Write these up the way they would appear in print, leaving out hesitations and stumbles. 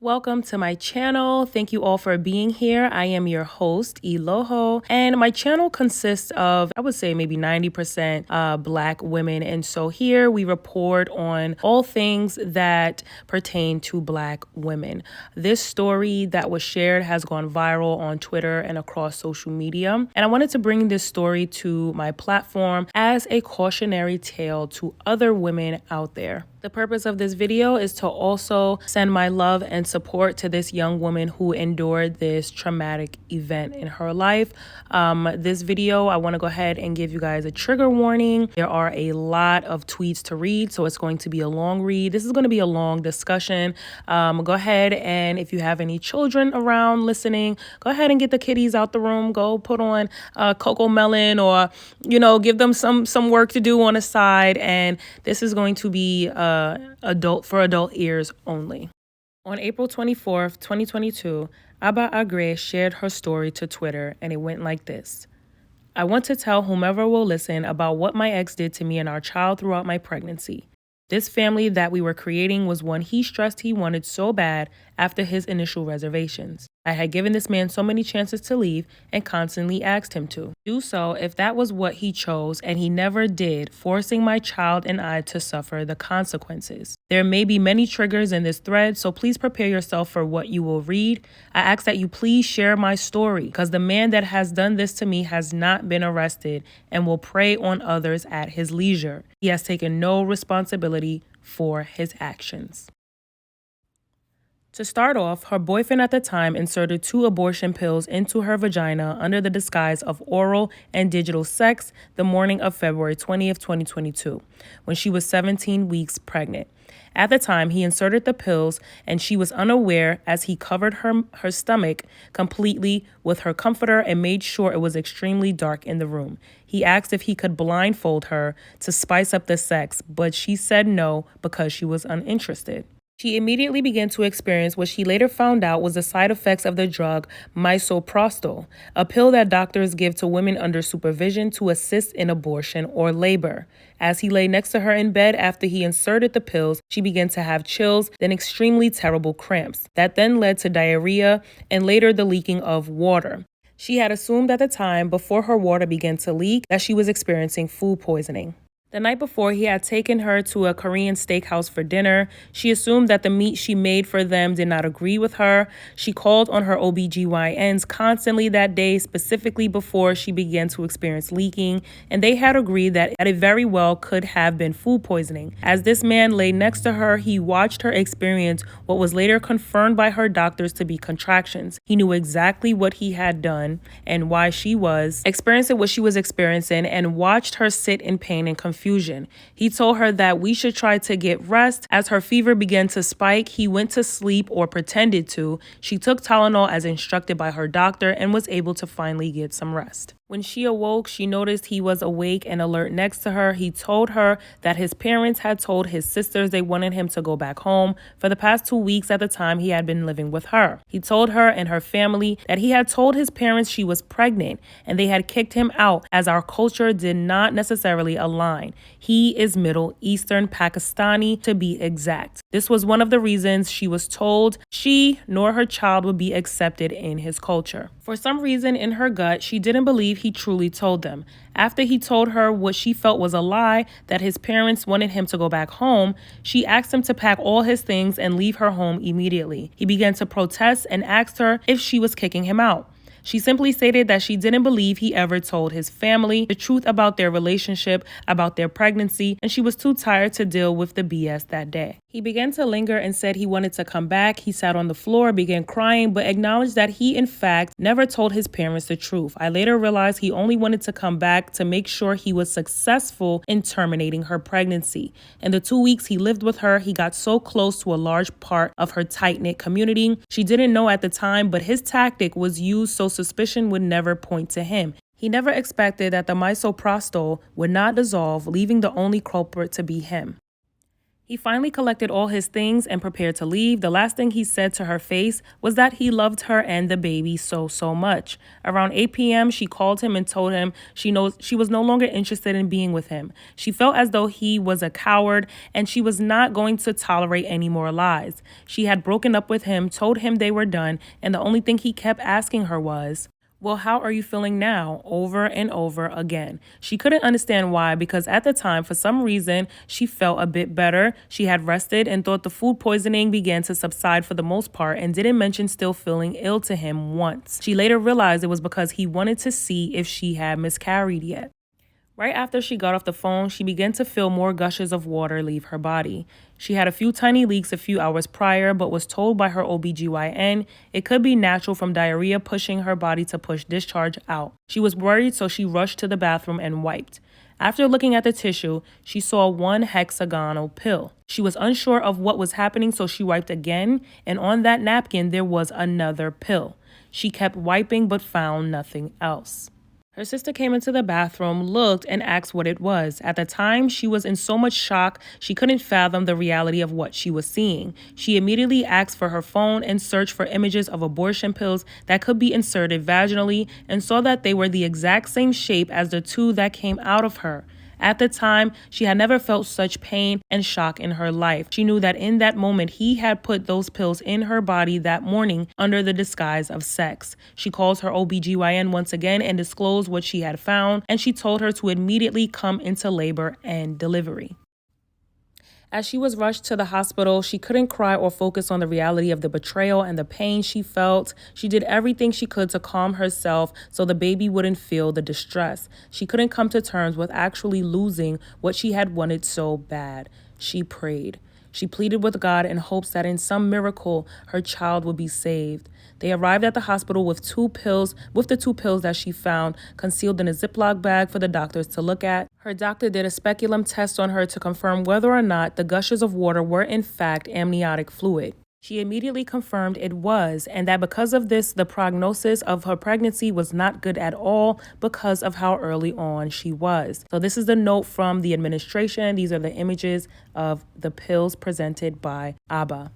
Welcome to my channel. Thank you all for being here. I am your host, Eloho, and my channel consists of, I would say, maybe 90% Black women. And so here we report on all things that pertain to Black women. This story that was shared has gone viral on Twitter and across social media. And I wanted to bring this story to my platform as a cautionary tale to other women out there. The purpose of this video is to also send my love and support to this young woman who endured this traumatic event in her life. This video, I want to go ahead and give you guys a trigger warning. There are a lot of tweets to read, so it's going to be a long read. This is going to be a long discussion. Go ahead and if you have any children around listening, go ahead and get the kiddies out the room. Go put on Coco Melon or, give them some work to do on the side. And this is going to be adult ears only. On April 24th, 2022, Aba Agre shared her story to Twitter, and it went like this. I want to tell whomever will listen about what my ex did to me and our child throughout my pregnancy. This family that we were creating was one he stressed he wanted so bad after his initial reservations. I had given this man so many chances to leave and constantly asked him to do so if that was what he chose, and he never did, forcing my child and I to suffer the consequences. There may be many triggers in this thread, so please prepare yourself for what you will read. I ask that you please share my story because the man that has done this to me has not been arrested and will prey on others at his leisure. He has taken no responsibility for his actions. To start off, her boyfriend at the time inserted 2 abortion pills into her vagina under the disguise of oral and digital sex the morning of February 20th, 2022, when she was 17 weeks pregnant. At the time, he inserted the pills and she was unaware as he covered her stomach completely with her comforter and made sure it was extremely dark in the room. He asked if he could blindfold her to spice up the sex, but she said no because she was uninterested. She immediately began to experience what she later found out was the side effects of the drug misoprostol, a pill that doctors give to women under supervision to assist in abortion or labor. As he lay next to her in bed after he inserted the pills, she began to have chills, then extremely terrible cramps. That then led to diarrhea and later the leaking of water. She had assumed at the time, before her water began to leak, that she was experiencing food poisoning. The night before, he had taken her to a Korean steakhouse for dinner. She assumed that the meat she made for them did not agree with her. She called on her OBGYNs constantly that day, specifically before she began to experience leaking, and they had agreed that it very well could have been food poisoning. As this man lay next to her, he watched her experience what was later confirmed by her doctors to be contractions. He knew exactly what he had done and why she was experiencing what she was experiencing and watched her sit in pain and confusion. He told her that we should try to get rest. As her fever began to spike, he went to sleep or pretended to. She took Tylenol as instructed by her doctor and was able to finally get some rest. When she awoke, she noticed he was awake and alert next to her. He told her that his parents had told his sisters they wanted him to go back home. For the past 2 weeks at the time, he had been living with her. He told her and her family that he had told his parents she was pregnant and they had kicked him out as our culture did not necessarily align. He is Middle Eastern Pakistani to be exact. This was one of the reasons she was told she nor her child would be accepted in his culture. For some reason in her gut, she didn't believe he truly told them. After he told her what she felt was a lie, that his parents wanted him to go back home, she asked him to pack all his things and leave her home immediately. He began to protest and asked her if she was kicking him out. She simply stated that she didn't believe he ever told his family the truth about their relationship, about their pregnancy, and she was too tired to deal with the BS that day. He began to linger and said he wanted to come back. He sat on the floor, began crying, but acknowledged that he, in fact, never told his parents the truth. I later realized he only wanted to come back to make sure he was successful in terminating her pregnancy. In the 2 weeks he lived with her, he got so close to a large part of her tight-knit community. She didn't know at the time, but his tactic was used so suspicion would never point to him. He never expected that the misoprostol would not dissolve, leaving the only culprit to be him. He finally collected all his things and prepared to leave. The last thing he said to her face was that he loved her and the baby so much. Around 8 p.m., she called him and told him she was no longer interested in being with him. She felt as though he was a coward and she was not going to tolerate any more lies. She had broken up with him, told him they were done, and the only thing he kept asking her was, "Well, how are you feeling now?" over and over again. She couldn't understand why, because at the time, for some reason, she felt a bit better. She had rested and thought the food poisoning began to subside for the most part and didn't mention still feeling ill to him once. She later realized it was because he wanted to see if she had miscarried yet. Right after she got off the phone, she began to feel more gushes of water leave her body. She had a few tiny leaks a few hours prior, but was told by her OBGYN it could be natural from diarrhea pushing her body to push discharge out. She was worried, so she rushed to the bathroom and wiped. After looking at the tissue, she saw one hexagonal pill. She was unsure of what was happening, so she wiped again, and on that napkin there was another pill. She kept wiping but found nothing else. Her sister came into the bathroom, looked, and asked what it was. At the time, she was in so much shock, she couldn't fathom the reality of what she was seeing. She immediately asked for her phone and searched for images of abortion pills that could be inserted vaginally and saw that they were the exact same shape as the two that came out of her. At the time, she had never felt such pain and shock in her life. She knew that in that moment, he had put those pills in her body that morning under the disguise of sex. She called her OBGYN once again and disclosed what she had found, and she told her to immediately come into labor and delivery. As she was rushed to the hospital, she couldn't cry or focus on the reality of the betrayal and the pain she felt. She did everything she could to calm herself so the baby wouldn't feel the distress. She couldn't come to terms with actually losing what she had wanted so bad. She prayed. She pleaded with God in hopes that in some miracle, her child would be saved. They arrived at the hospital with the two pills that she found concealed in a Ziploc bag for the doctors to look at. Her doctor did a speculum test on her to confirm whether or not the gushes of water were in fact amniotic fluid. She immediately confirmed it was, and that because of this, the prognosis of her pregnancy was not good at all because of how early on she was. So this is the note from the administration. These are the images of the pills presented by Abba.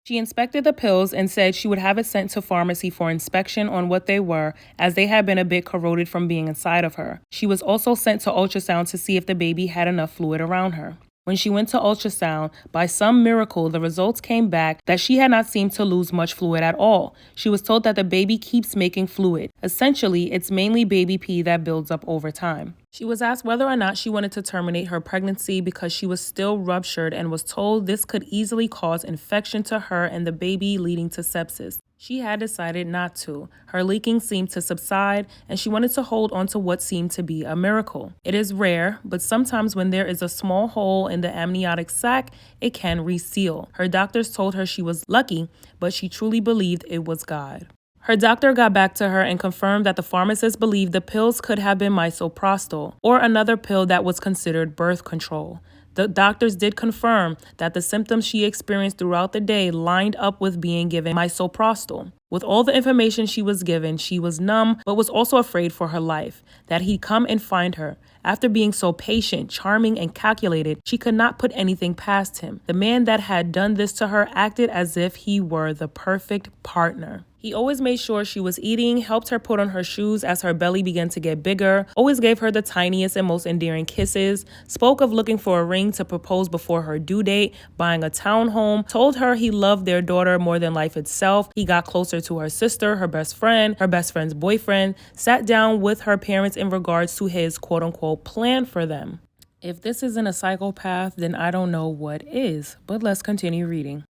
She inspected the pills and said she would have it sent to pharmacy for inspection on what they were, as they had been a bit corroded from being inside of her. She was also sent to ultrasound to see if the baby had enough fluid around her. When she went to ultrasound, by some miracle, the results came back that she had not seemed to lose much fluid at all. She was told that the baby keeps making fluid. Essentially, it's mainly baby pee that builds up over time. She was asked whether or not she wanted to terminate her pregnancy because she was still ruptured and was told this could easily cause infection to her and the baby, leading to sepsis. She had decided not to. Her leaking seemed to subside, and she wanted to hold on to what seemed to be a miracle. It is rare, but sometimes when there is a small hole in the amniotic sac, it can reseal. Her doctors told her she was lucky, but she truly believed it was God. Her doctor got back to her and confirmed that the pharmacist believed the pills could have been misoprostol, or another pill that was considered birth control. The doctors did confirm that the symptoms she experienced throughout the day lined up with being given misoprostol. With all the information she was given, she was numb, but was also afraid for her life, that he'd come and find her. After being so patient, charming, and calculated, she could not put anything past him. The man that had done this to her acted as if he were the perfect partner. He always made sure she was eating, helped her put on her shoes as her belly began to get bigger, always gave her the tiniest and most endearing kisses, spoke of looking for a ring to propose before her due date, buying a townhome, told her he loved their daughter more than life itself. He got closer to her sister, her best friend's boyfriend, sat down with her parents in regards to his quote-unquote plan for them. If this isn't a psychopath, then I don't know what is, but let's continue reading.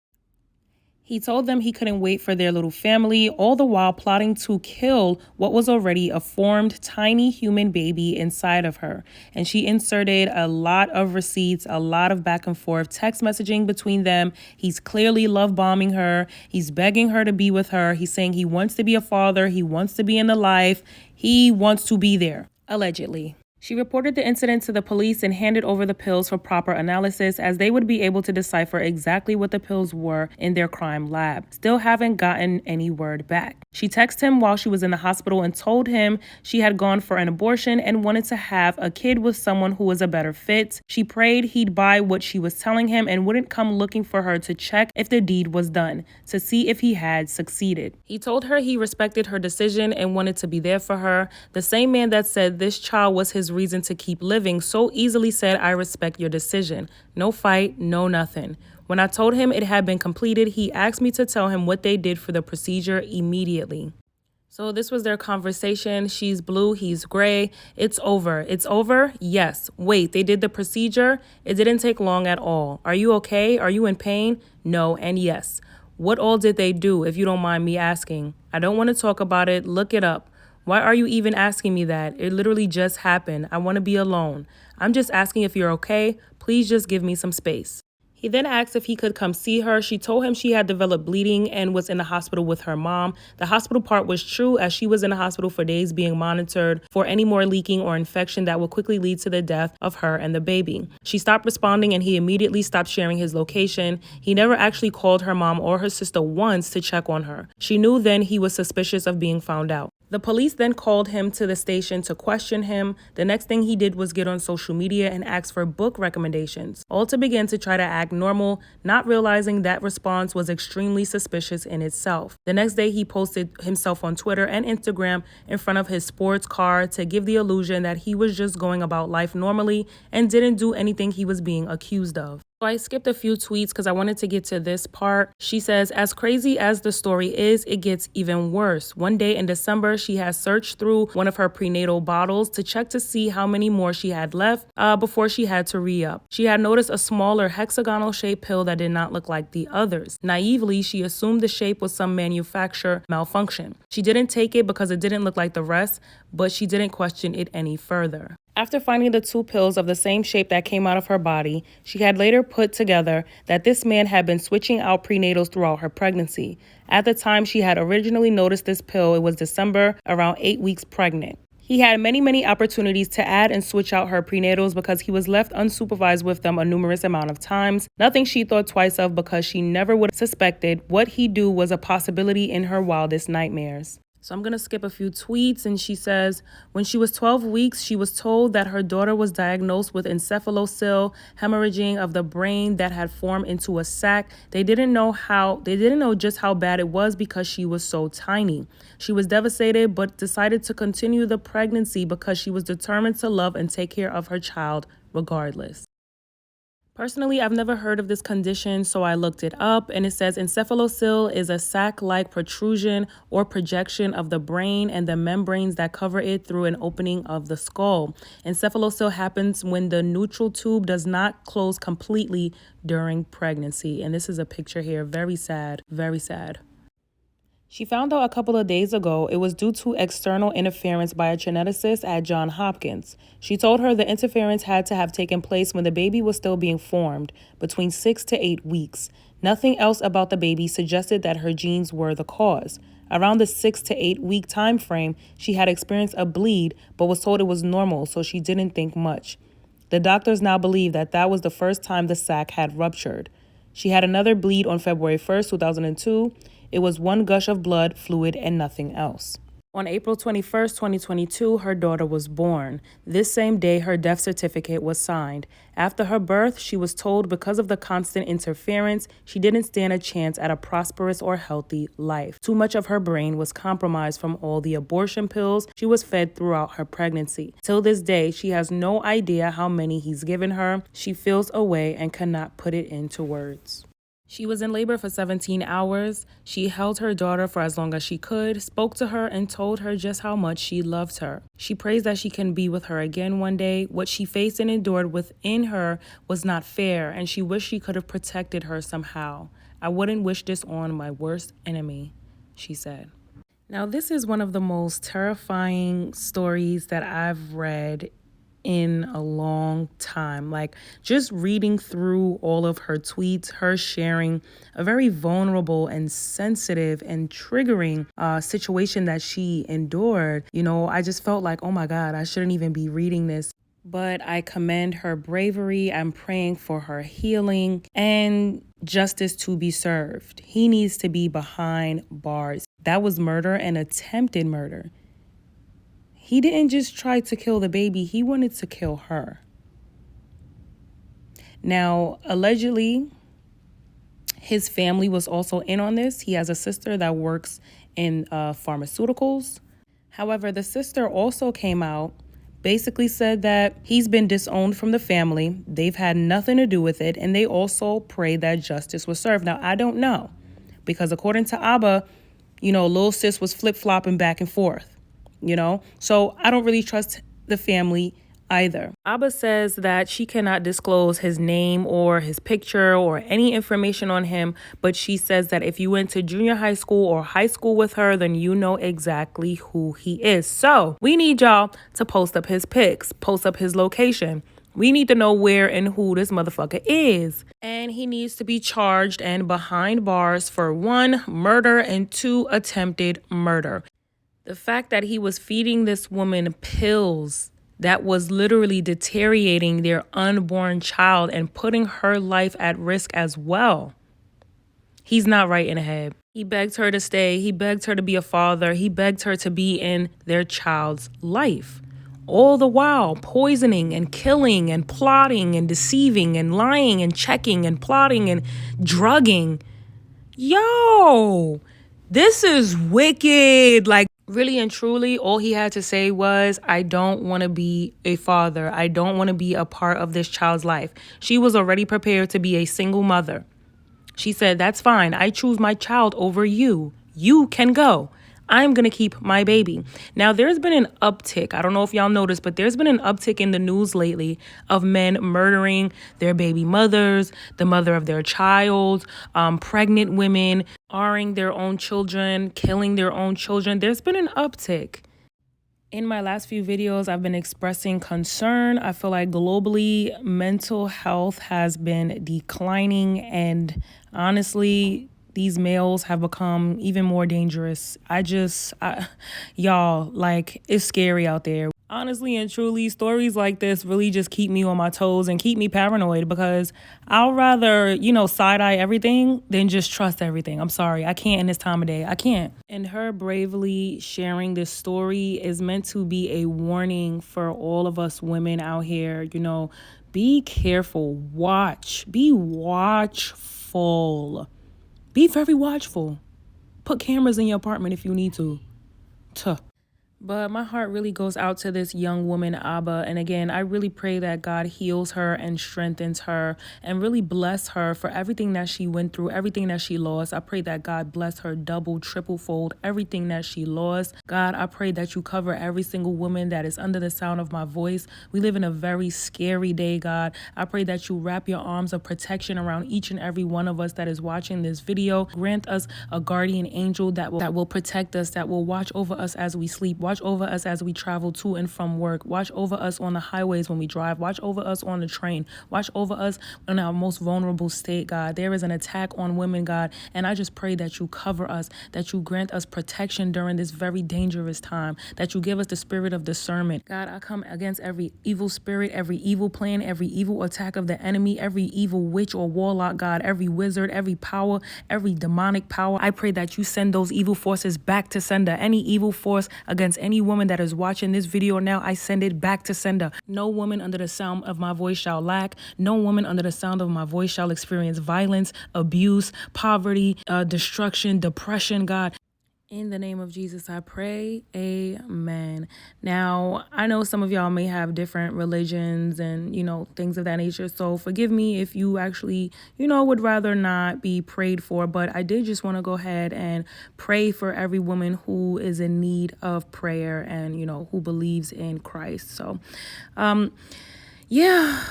He told them he couldn't wait for their little family, all the while plotting to kill what was already a formed tiny human baby inside of her. And she inserted a lot of receipts, a lot of back and forth text messaging between them. He's clearly love bombing her. He's begging her to be with her. He's saying he wants to be a father. He wants to be in the life. He wants to be there, allegedly. She reported the incident to the police and handed over the pills for proper analysis, as they would be able to decipher exactly what the pills were in their crime lab. Still haven't gotten any word back. She texted him while she was in the hospital and told him she had gone for an abortion and wanted to have a kid with someone who was a better fit. She prayed he'd buy what she was telling him and wouldn't come looking for her to check if the deed was done, to see if he had succeeded. He told her he respected her decision and wanted to be there for her. The same man that said this child was his reason to keep living so easily said, "I respect your decision." No fight, no nothing. When I told him it had been completed, he asked me to tell him what they did for the procedure immediately. So this was their conversation. She's blue, he's gray. It's over. It's over? Yes. Wait, they did the procedure? It didn't take long at all. Are you okay? Are you in pain? No and yes. What all did they do, if you don't mind me asking? I don't want to talk about it. Look it up. Why are you even asking me that? It literally just happened. I want to be alone. I'm just asking if you're okay. Please just give me some space. He then asked if he could come see her. She told him she had developed bleeding and was in the hospital with her mom. The hospital part was true, as she was in the hospital for days being monitored for any more leaking or infection that would quickly lead to the death of her and the baby. She stopped responding and he immediately stopped sharing his location. He never actually called her mom or her sister once to check on her. She knew then he was suspicious of being found out. The police then called him to the station to question him. The next thing he did was get on social media and ask for book recommendations, all to begin to try to act normal, not realizing that response was extremely suspicious in itself. The next day, he posted himself on Twitter and Instagram in front of his sports car to give the illusion that he was just going about life normally and didn't do anything he was being accused of. So I skipped a few tweets because I wanted to get to this part. She says, as crazy as the story is, it gets even worse. One day in December, she has searched through one of her prenatal bottles to check to see how many more she had left before she had to re-up. She had noticed a smaller hexagonal shaped pill that did not look like the others. Naively, she assumed the shape was some manufacturer malfunction. She didn't take it because it didn't look like the rest, but she didn't question it any further. After finding the 2 pills of the same shape that came out of her body, she had later put together that this man had been switching out prenatals throughout her pregnancy. At the time she had originally noticed this pill, it was December, around 8 weeks pregnant. He had many opportunities to add and switch out her prenatals because he was left unsupervised with them a numerous amount of times. Nothing she thought twice of because she never would have suspected what he'd do was a possibility in her wildest nightmares. So I'm going to skip a few tweets, and she says, when she was 12 weeks, she was told that her daughter was diagnosed with encephalocele, hemorrhaging of the brain that had formed into a sac. They didn't know just how bad it was because she was so tiny. She was devastated, but decided to continue the pregnancy because she was determined to love and take care of her child regardless. Personally, I've never heard of this condition, so I looked it up, and it says encephalocele is a sac-like protrusion or projection of the brain and the membranes that cover it through an opening of the skull. Encephalocele happens when the neutral tube does not close completely during pregnancy, and this is a picture here. Very sad, very sad. She found out a couple of days ago it was due to external interference by a geneticist at Johns Hopkins. She told her the interference had to have taken place when the baby was still being formed, between 6 to 8 weeks. Nothing else about the baby suggested that her genes were the cause. Around the 6 to 8 week time frame, she had experienced a bleed but was told it was normal, so she didn't think much. The doctors now believe that that was the first time the sac had ruptured. She had another bleed on February 1st, 2002. It was one gush of blood, fluid, and nothing else. On April 21st, 2022, her daughter was born. This same day, her death certificate was signed. After her birth, she was told because of the constant interference, she didn't stand a chance at a prosperous or healthy life. Too much of her brain was compromised from all the abortion pills she was fed throughout her pregnancy. Till this day, she has no idea how many he's given her. She feels away and cannot put it into words. She was in labor for 17 hours. She held her daughter for as long as she could, spoke to her, and told her just how much she loved her. She prays that she can be with her again one day. What she faced and endured within her was not fair, and she wished she could have protected her somehow. I wouldn't wish this on my worst enemy, she said. Now, this is one of the most terrifying stories that I've read in a long time. Like, just reading through all of her tweets, her sharing a very vulnerable and sensitive and triggering situation that she endured, I just felt like, oh my God, I shouldn't even be reading this. But I commend her bravery. I'm praying for her healing and justice to be served. He needs to be behind bars. That was murder and attempted murder. He didn't just try to kill the baby, he wanted to kill her. Now, allegedly, his family was also in on this. He has a sister that works in pharmaceuticals. However, the sister also came out, basically said that he's been disowned from the family. They've had nothing to do with it. And they also pray that justice was served. Now, I don't know, because according to Abba, Lil Sis was flip-flopping back and forth. So I don't really trust the family either. Abba says that she cannot disclose his name or his picture or any information on him, but she says that if you went to junior high school or high school with her, then you know exactly who he is. So we need y'all to post up his pics, post up his location. We need to know where and who this motherfucker is. And he needs to be charged and behind bars for 1, murder, and 2, attempted murder. The fact that he was feeding this woman pills that was literally deteriorating their unborn child and putting her life at risk as well. He's not right in the head. He begged her to stay. He begged her to be a father. He begged her to be in their child's life. All the while poisoning and killing and plotting and deceiving and lying and checking and plotting and drugging. Yo, this is wicked. Like, really and truly, all he had to say was, I don't want to be a father. I don't want to be a part of this child's life. She was already prepared to be a single mother. She said, that's fine. I choose my child over you. You can go. I'm going to keep my baby. Now, there's been an uptick. I don't know if y'all noticed, but there's been an uptick in the news lately of men murdering their baby mothers, the mother of their child, pregnant women, R-ing their own children, killing their own children. There's been an uptick. In my last few videos, I've been expressing concern. I feel like globally, mental health has been declining, and honestly, these males have become even more dangerous. Y'all, like, it's scary out there. Honestly and truly, stories like this really just keep me on my toes and keep me paranoid, because I'll rather, side-eye everything than just trust everything. I'm sorry. I can't in this time of day. I can't. And her bravely sharing this story is meant to be a warning for all of us women out here. Be careful. Be watchful. Be very watchful. Put cameras in your apartment if you need to. But my heart really goes out to this young woman, Abba. And again, I really pray that God heals her and strengthens her and really bless her for everything that she went through, everything that she lost. I pray that God bless her double, triple fold, everything that she lost. God, I pray that you cover every single woman that is under the sound of my voice. We live in a very scary day, God. I pray that you wrap your arms of protection around each and every one of us that is watching this video. Grant us a guardian angel that will protect us, that will watch over us as we sleep. Watch over us as we travel to and from work. Watch over us on the highways when we drive. Watch over us on the train. Watch over us in our most vulnerable state, God. There is an attack on women, God, and I just pray that you cover us, that you grant us protection during this very dangerous time, that you give us the spirit of discernment. God, I come against every evil spirit, every evil plan, every evil attack of the enemy, every evil witch or warlock, God, every wizard, every power, every demonic power. I pray that you send those evil forces back to sender. Any evil force against any woman that is watching this video now, I send it back to sender. No woman under the sound of my voice shall lack. No woman under the sound of my voice shall experience violence, abuse, poverty, destruction, depression, God. In the name of Jesus, I pray. Amen. Now, I know some of y'all may have different religions and, things of that nature. So forgive me if you actually, would rather not be prayed for. But I did just want to go ahead and pray for every woman who is in need of prayer and, who believes in Christ. So, yeah,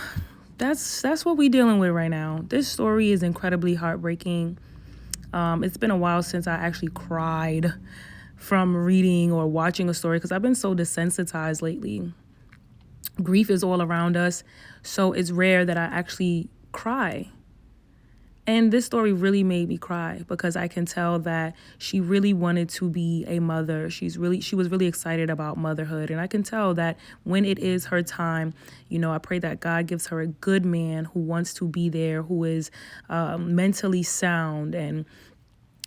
that's what we're dealing with right now. This story is incredibly heartbreaking. It's been a while since I actually cried from reading or watching a story because I've been so desensitized lately. Grief is all around us, so it's rare that I actually cry. And this story really made me cry because I can tell that she really wanted to be a mother. She was really excited about motherhood. And I can tell that when it is her time, I pray that God gives her a good man who wants to be there, who is mentally sound and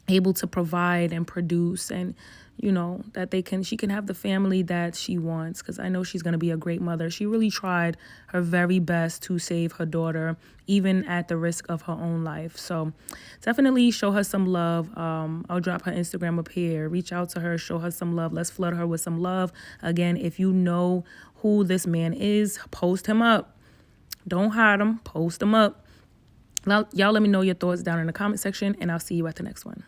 able to provide and produce, and that she can have the family that she wants, because I know she's going to be a great mother. She really tried her very best to save her daughter, even at the risk of her own life. So definitely show her some love. I'll drop her Instagram up here. Reach out to her, show her some love. Let's flood her with some love. Again, if you know who this man is, post him up. Don't hide him, post him up. Y'all let me know your thoughts down in the comment section, and I'll see you at the next one.